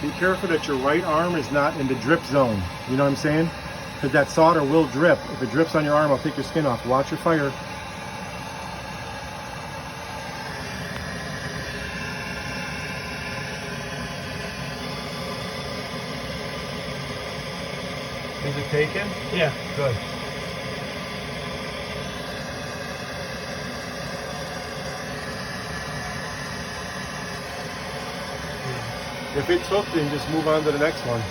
be careful that your right arm is not in the drip zone. You know what I'm saying? Because that solder will drip. If it drips on your arm, I'll take your skin off. Watch your fire. Is it taken? Yeah. Good. If it took, then just move on to the next one.